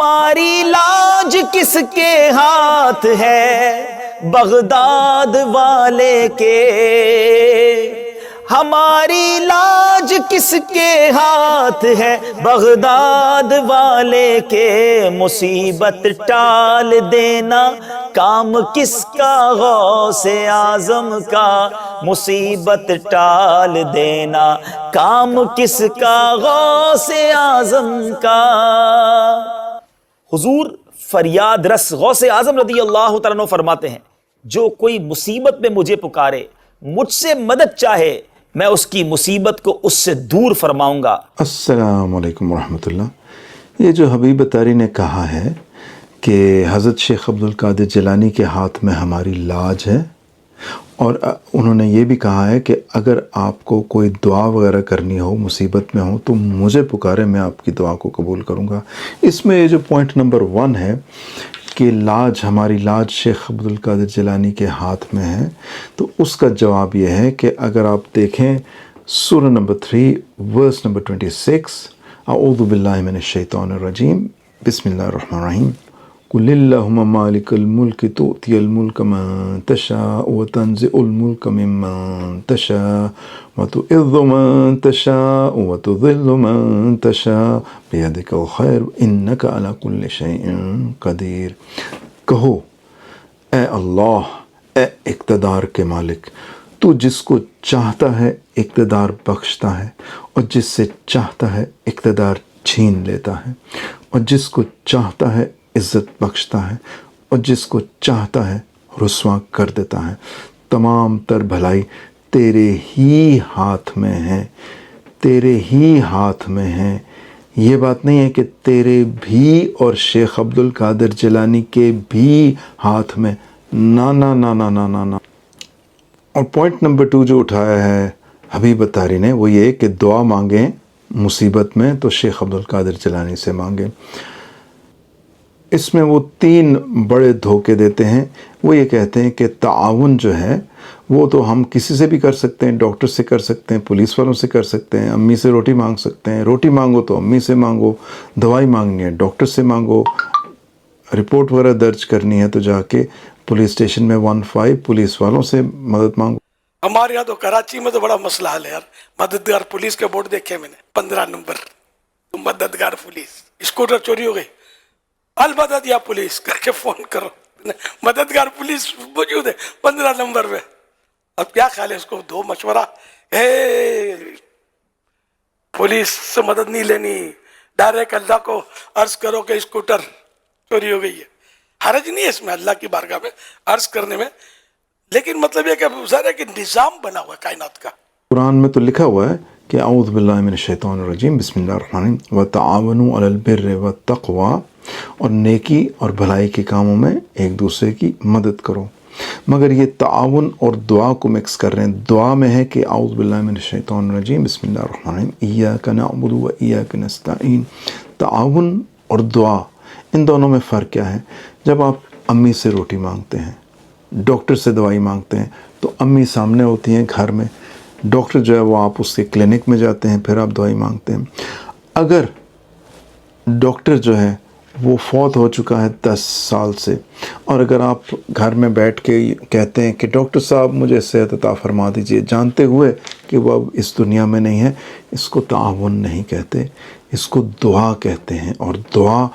ہماری لاج کس کے ہاتھ ہے بغداد والے کے، ہماری لاج کس کے ہاتھ ہے بغداد والے کے، مصیبت ٹال دینا کام کس کا غوث اعظم کا، مصیبت ٹال دینا کام کس کا غوث اعظم کا۔ حضور فریاد رس غوث اعظم رضی اللہ تعالیٰ عنہ فرماتے ہیں، جو کوئی مصیبت میں مجھے پکارے، مجھ سے مدد چاہے، میں اس کی مصیبت کو اس سے دور فرماؤں گا۔ السلام علیکم ورحمۃ اللہ۔ یہ جو حبیب اتاری نے کہا ہے کہ حضرت شیخ عبدالقادر جیلانی کے ہاتھ میں ہماری لاج ہے، اور انہوں نے یہ بھی کہا ہے کہ اگر آپ کو کوئی دعا وغیرہ کرنی ہو، مصیبت میں ہو، تو مجھے پکارے، میں آپ کی دعا کو قبول کروں گا۔ اس میں یہ جو پوائنٹ نمبر 1 ہے کہ لاج، ہماری لاج شیخ عبدالقادر جیلانی کے ہاتھ میں ہے، تو اس کا جواب یہ ہے کہ اگر آپ دیکھیں سورہ نمبر 3 ورس نمبر 26، اعوذ باللہ من الشیطان الرجیم، بسم اللہ الرحمن الرحیم، قل اللہم مالک الملک تؤتی الملک من تشاء وتنزع الملک ممن تشاء وتعز من تشاء وتذل من تشاء بیدک الخیر انک علی کل شیء قدیر۔ کہو اے اللہ، اے اقتدار کے مالک، تو جس کو چاہتا ہے اقتدار بخشتا ہے، اور جس سے چاہتا ہے اقتدار چھین لیتا ہے، اور جس کو چاہتا ہے عزت بخشتا ہے، اور جس کو چاہتا ہے رسوا کر دیتا ہے۔ تمام تر بھلائی تیرے ہی ہاتھ میں ہے، تیرے ہی ہاتھ میں ہے۔ یہ بات نہیں ہے کہ تیرے بھی اور شیخ عبدالقادر جیلانی کے بھی ہاتھ میں، نا نا نا نا نا نا نا۔ اور پوائنٹ نمبر 2 جو اٹھایا ہے حبیب اتاری نے، وہ یہ کہ دعا مانگیں مصیبت میں تو شیخ عبدالقادر جیلانی سے مانگیں۔ اس میں وہ 3 بڑے دھوکے دیتے ہیں۔ وہ یہ کہتے ہیں کہ تعاون جو ہے وہ تو ہم کسی سے بھی کر سکتے ہیں، ڈاکٹر سے کر سکتے ہیں، پولیس والوں سے کر سکتے ہیں، امی سے روٹی مانگ سکتے ہیں، روٹی مانگو تو امی سے مانگو، دوائی مانگنی ہے ڈاکٹر سے مانگو، رپورٹ وغیرہ درج کرنی ہے تو جا کے پولیس اسٹیشن میں 15 پولیس والوں سے مدد مانگو۔ ہمارے یہاں تو کراچی میں تو بڑا مسئلہ حل ہے یار، مددگار پولیس کے بورڈ دیکھے میں نے، 15 نمبر، مددگار پولیس، اسکوٹر چوری ہو گئی، المدد یا پولیس کر کے فون کرو، مددگار پولیس موجود ہے 15 نمبر پہ۔ اب کیا خیال ہے، اس کو دو مشورہ، پولیس سے مدد نہیں لینی، ڈائریکٹ اللہ کو عرض کرو کہ اسکوٹر چوری ہو گئی ہے۔ حرج نہیں ہے اس میں اللہ کی بارگاہ میں عرض کرنے میں، لیکن مطلب یہ کہ ظاہر ہے کہ نظام بنا ہوا ہے کائنات کا۔ قرآن میں تو لکھا ہوا ہے کہ اعوذ باللہ من الشیطان الرجیم، بسم اللہ الرحمن الرحیم، وتعاونوا علی البر والتقوی، اور نیکی اور بھلائی کے کاموں میں ایک دوسرے کی مدد کرو۔ مگر یہ تعاون اور دعا کو مکس کر رہے ہیں۔ دعا میں ہے کہ اعوذ باللہ من الشیطان الرجیم، بسم اللہ الرحمن الرحیم، ایاک نعبد و ایاک نستعین۔ تعاون اور دعا، ان دونوں میں فرق کیا ہے؟ جب آپ امی سے روٹی مانگتے ہیں، ڈاکٹر سے دوائی مانگتے ہیں، تو امی سامنے ہوتی ہیں گھر میں، ڈاکٹر جو ہے وہ آپ اس کے کلینک میں جاتے ہیں، پھر آپ دوائی مانگتے ہیں۔ اگر ڈاکٹر جو ہے وہ فوت ہو چکا ہے 10 سال سے، اور اگر آپ گھر میں بیٹھ کے کہتے ہیں کہ ڈاکٹر صاحب مجھے صحت عطا فرما دیجئے، جانتے ہوئے کہ وہ اب اس دنیا میں نہیں ہے، اس کو تعاون نہیں کہتے، اس کو دعا کہتے ہیں۔ اور دعا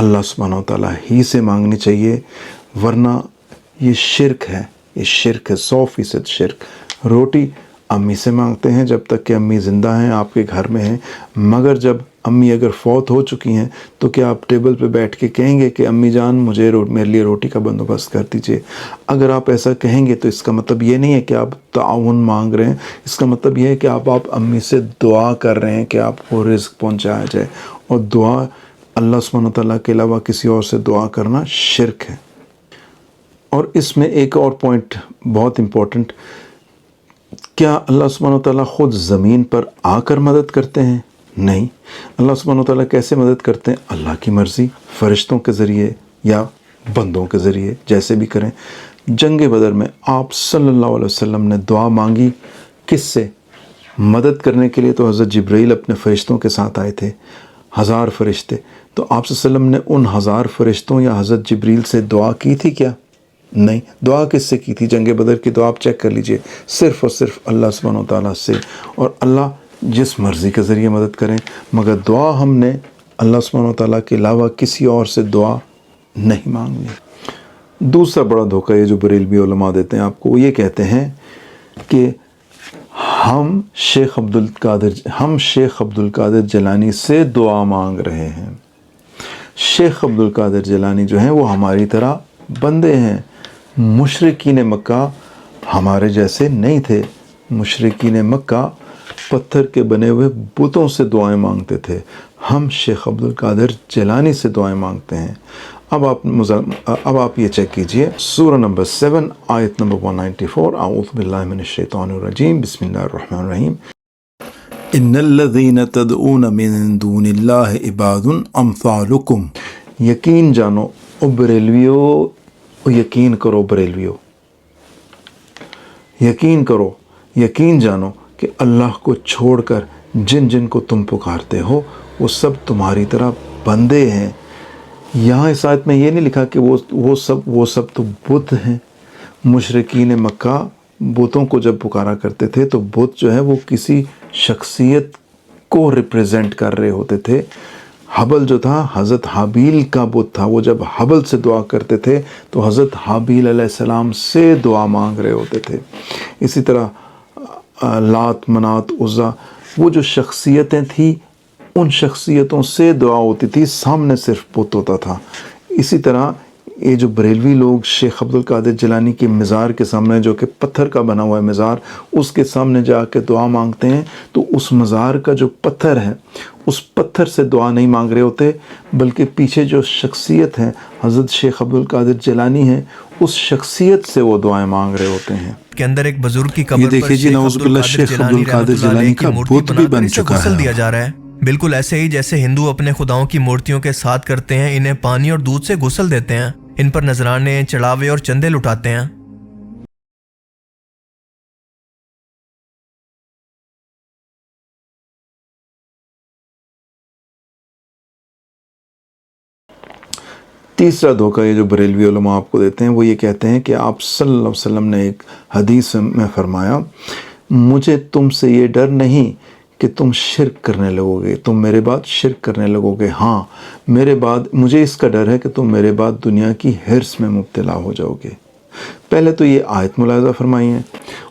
اللہ سبحانہ و تعالیٰ ہی سے مانگنی چاہیے، ورنہ یہ شرک ہے، یہ شرک ہے، 100% شرک۔ روٹی امی سے مانگتے ہیں جب تک کہ امی زندہ ہیں، آپ کے گھر میں ہیں، مگر جب امی اگر فوت ہو چکی ہیں تو کیا آپ ٹیبل پہ بیٹھ کے کہیں گے کہ امی جان مجھے میرے لیے روٹی کا بندوبست کر دیجئے؟ اگر آپ ایسا کہیں گے تو اس کا مطلب یہ نہیں ہے کہ آپ تعاون مانگ رہے ہیں، اس کا مطلب یہ ہے کہ آپ امی سے دعا کر رہے ہیں کہ آپ کو رزق پہنچایا جائے، اور دعا اللہ سبحانہ تعالیٰ کے علاوہ کسی اور سے دعا کرنا شرک ہے۔ اور اس میں ایک اور پوائنٹ بہت امپورٹنٹ، کیا اللہ سبحانہ تعالیٰ خود زمین پر آ کر مدد کرتے ہیں؟ نہیں۔ اللہ سبحانہ تعالیٰ کیسے مدد کرتے ہیں؟ اللہ کی مرضی، فرشتوں کے ذریعے یا بندوں کے ذریعے، جیسے بھی کریں۔ جنگ بدر میں آپ صلی اللہ علیہ وسلم نے دعا مانگی کس سے؟ مدد کرنے کے لیے تو حضرت جبرائیل اپنے فرشتوں کے ساتھ آئے تھے، 1000 فرشتے، تو آپ صلی اللہ علیہ وسلم نے ان 1000 فرشتوں یا حضرت جبریل سے دعا کی تھی کیا؟ نہیں. دعا کس سے کی تھی؟ جنگ بدر کی دعا آپ چیک کر لیجئے، صرف اور صرف اللہ سبحانہ و تعالیٰ سے. اور اللہ جس مرضی کے ذریعے مدد کریں، مگر دعا ہم نے اللہ سبحانہ و تعالیٰ کے علاوہ کسی اور سے دعا نہیں مانگنی. دوسرا بڑا دھوکہ یہ جو بریلوی علماء دیتے ہیں آپ کو، وہ یہ کہتے ہیں کہ ہم شیخ عبد القادر جیلانی سے دعا مانگ رہے ہیں. شیخ عبد القادر جیلانی جو ہیں وہ ہماری طرح بندے ہیں. مشرکین مکہ ہمارے جیسے نہیں تھے. مشرکین مکہ پتھر کے بنے ہوئے بتوں سے دعائیں مانگتے تھے. ہم شیخ عبد القادر جیلانی سے دعائیں مانگتے ہیں. اب آپ یہ چیک کیجئے، سورہ نمبر 7 آیت نمبر 194، اعوذ باللہ من الشیطان الرجیم، بسم اللہ الرحمن الرحیم. ان الذین تدعون من دون اللہ عباد امثالکم. یقین جانو او بریلویو، یقین کرو بریلویو، یقین کرو، یقین جانو کہ اللہ کو چھوڑ کر جن جن کو تم پکارتے ہو وہ سب تمہاری طرح بندے ہیں. یہاں اس آیت میں یہ نہیں لکھا کہ وہ سب تو بت ہیں. مشرکین مکہ بتوں کو جب پکارا کرتے تھے تو بت جو ہے وہ کسی شخصیت کو ریپریزنٹ کر رہے ہوتے تھے. حبل جو تھا حضرت حابیل کا بت تھا. وہ جب حبل سے دعا کرتے تھے تو حضرت حابیل علیہ السلام سے دعا مانگ رہے ہوتے تھے. اسی طرح لات، منات، عزا، وہ جو شخصیتیں تھیں ان شخصیتوں سے دعا ہوتی تھی، سامنے صرف بت ہوتا تھا. اسی طرح یہ جو بریلوی لوگ شیخ عبد القادر جیلانی کے مزار کے سامنے، جو کہ پتھر کا بنا ہوا ہے مزار، اس کے سامنے جا کے دعا مانگتے ہیں تو اس مزار کا جو پتھر ہے اس پتھر سے دعا نہیں مانگ رہے ہوتے، بلکہ پیچھے جو شخصیت ہے حضرت شیخ عبد القادر جیلانی ہے اس شخصیت سے وہ دعائیں مانگ رہے ہوتے ہیں. کے اندر ایک بزرگ کی یہ قبر پر دیکھیے جی، نعوذ باللہ، شیخ عبد القادر جیلانی کا بت بھی بن چکا غسل دیا ہے. جا رہا ہے، بالکل ایسے ہی جیسے ہندو اپنے خداؤں کی مورتیوں کے ساتھ کرتے ہیں. انہیں پانی اور دودھ سے غسل دیتے ہیں، ان پر نذرانے، چڑھاوے اور چندے لٹاتے ہیں. تیسرا دھوکہ یہ جو بریلوی علماء آپ کو دیتے ہیں وہ یہ کہتے ہیں کہ آپ صلی اللہ علیہ وسلم نے ایک حدیث میں فرمایا، مجھے تم سے یہ ڈر نہیں کہ تم شرک کرنے لگو گے، تم میرے بعد شرک کرنے لگو گے. ہاں مجھے اس کا ڈر ہے کہ تم میرے بعد دنیا کی حرص میں مبتلا ہو جاؤ گے. پہلے تو یہ آیت ملاحظہ فرمائی ہے،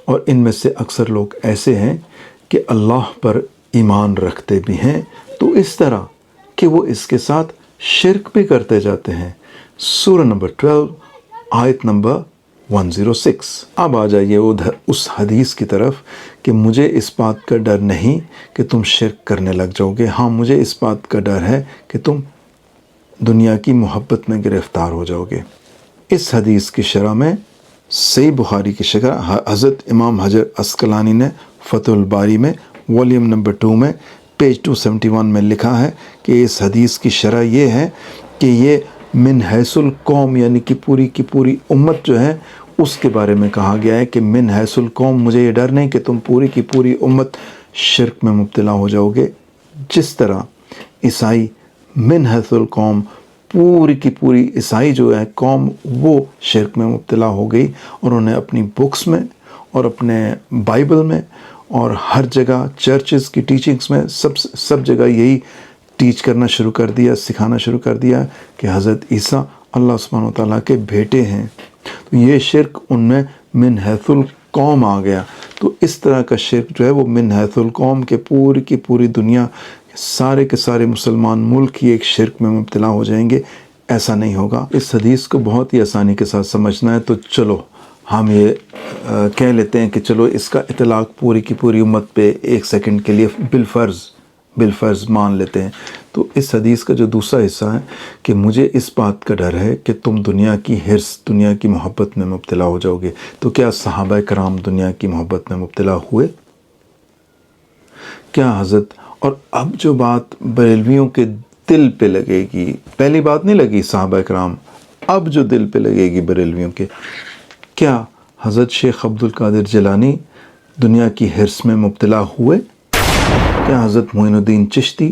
اور ان میں سے اکثر لوگ ایسے ہیں کہ اللہ پر ایمان رکھتے بھی ہیں تو اس طرح کہ وہ اس کے ساتھ شرک بھی کرتے جاتے ہیں. سورہ نمبر 12 آیت نمبر 106. اب آ جائیے اس حدیث کی طرف کہ مجھے اس بات کا ڈر نہیں کہ تم شرک کرنے لگ جاؤ گے، ہاں مجھے اس بات کا ڈر ہے کہ تم دنیا کی محبت میں گرفتار ہو جاؤ گے. اس حدیث کی شرح میں صحیح بخاری کی شرح حضرت امام حجر عسقلانی نے فتح الباری میں والیوم نمبر 2 میں پیج 271 میں لکھا ہے کہ اس حدیث کی شرح یہ ہے کہ یہ من حیث القوم، یعنی کہ پوری کی پوری امت جو ہے اس کے بارے میں کہا گیا ہے کہ من حیث القوم، مجھے یہ ڈر نہیں کہ تم پوری کی پوری امت شرک میں مبتلا ہو جاؤ گے. جس طرح عیسائی من حیث القوم، پوری کی پوری عیسائی جو ہے قوم وہ شرک میں مبتلا ہو گئی، اور انہیں اپنی بکس میں اور اپنے بائبل میں اور ہر جگہ چرچز کی ٹیچنگز میں سب جگہ یہی ٹیچ کرنا شروع کر دیا، سکھانا شروع کر دیا کہ حضرت عیسیٰ اللہ سبحانہ و تعالیٰ کے بیٹے ہیں. تو یہ شرک ان میں من حیث القوم آ گیا. تو اس طرح کا شرک جو ہے وہ من حیث القوم کے پوری کی پوری دنیا سارے کے سارے مسلمان ملک ہی ایک شرک میں مبتلا ہو جائیں گے. ایسا نہیں ہوگا. اس حدیث کو بہت ہی آسانی کے ساتھ سمجھنا ہے تو چلو ہم یہ کہہ لیتے ہیں کہ چلو اس کا اطلاق پوری کی پوری امت پہ ایک سیکنڈ کے لیے بالفرض مان لیتے ہیں. تو اس حدیث کا جو دوسرا حصہ ہے کہ مجھے اس بات کا ڈر ہے کہ تم دنیا کی حرص، دنیا کی محبت میں مبتلا ہو جاؤ گے. تو کیا صحابہ کرام دنیا کی محبت میں مبتلا ہوئے؟ کیا حضرت؟ اور اب جو بات بریلویوں کے دل پہ لگے گی، پہلی بات نہیں لگی صحابہ کرام، اب جو دل پہ لگے گی بریلویوں کے، کیا حضرت شیخ عبد القادر جیلانی دنیا کی حرص میں مبتلا ہوئے؟ کیا حضرت معین الدین چشتی